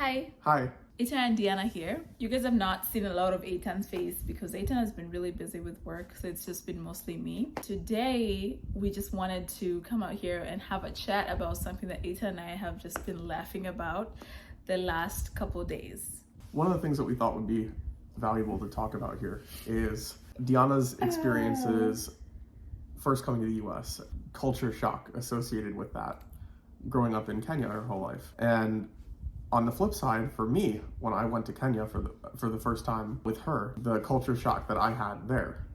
Hi, Hi. Ethan and Diana here. You guys have not seen a lot of Ethan's face because Ethan has been really busy with work, so it's just been mostly me. Today, we just wanted to come out here and have a chat about something that Ethan and I have just been laughing about the last couple days. One of the things that we thought would be valuable to talk about here is Diana's experiences first coming to the US, culture shock associated with that, growing up in Kenya her whole life. And on the flip side, for me, when I went to Kenya for the first time with her, the culture shock that I had there.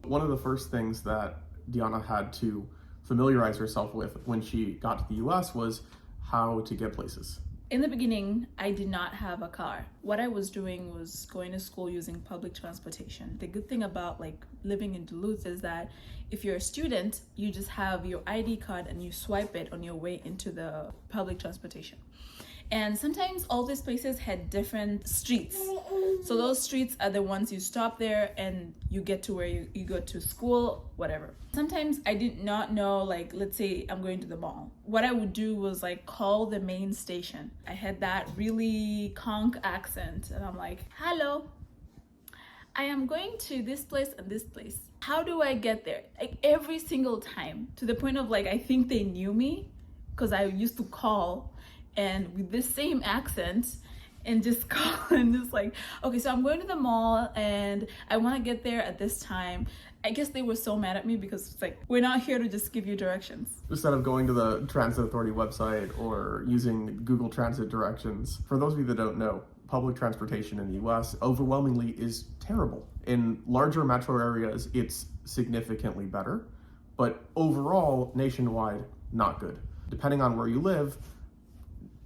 One of the first things that Diana had to familiarize herself with when she got to the US was how to get places. In the beginning, I did not have a car. What I was doing was going to school using public transportation. The good thing about living in Duluth is that if you're a student, you just have your ID card and you swipe it on your way into the public transportation. And sometimes all these places had different streets. So those streets are the ones you stop there and you get to where you go to school, whatever. Sometimes I did not know, let's say I'm going to the mall. What I would do was call the main station. I had that really conch accent and I'm like, hello, I am going to this place and this place. How do I get there? Every single time, to the point of I think they knew me because I used to call and with this same accent and just call and just okay, so I'm going to the mall and I want to get there at this time. I guess they were so mad at me because it's we're not here to just give you directions. Instead of going to the Transit Authority website or using Google Transit directions, for those of you that don't know, public transportation in the US overwhelmingly is terrible. In larger metro areas, it's significantly better, but overall, nationwide, not good. Depending on where you live,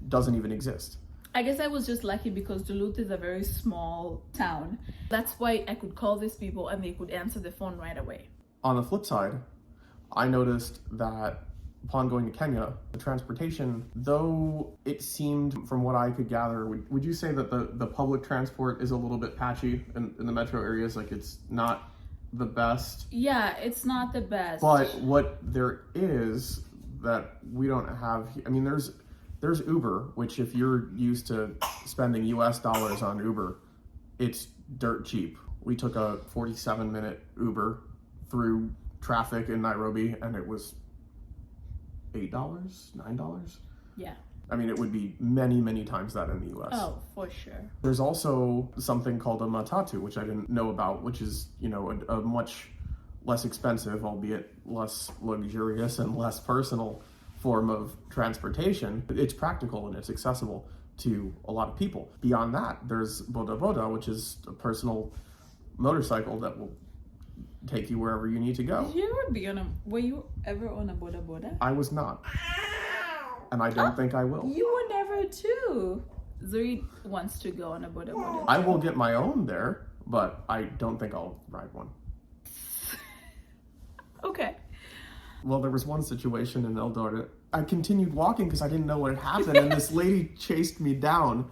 doesn't even exist. I guess I was just lucky because Duluth is a very small town. That's why I could call these people and they could answer the phone right away. On the flip side, I noticed that upon going to Kenya, the transportation, though it seemed from what I could gather, would you say that the public transport is a little bit patchy in the metro areas? It's not the best? Yeah, it's not the best. But what there is that we don't have, there's Uber, which if you're used to spending US dollars on Uber, it's dirt cheap. We took a 47-minute Uber through traffic in Nairobi and it was $8, $9. Yeah. It would be many, many times that in the US. Oh, for sure. There's also something called a matatu, which I didn't know about, which is, a much less expensive, albeit less luxurious and less personal form of transportation. It's practical and it's accessible to a lot of people. Beyond that, there's boda boda, which is a personal motorcycle that will take you wherever you need to go. Were you ever on a boda boda? I was not. And I don't think I will. You were never too. Zuri wants to go on a boda boda. I will get my own there, but I don't think I'll ride one. Okay. Well, there was one situation in Eldoret. I continued walking because I didn't know what had happened, and this lady chased me down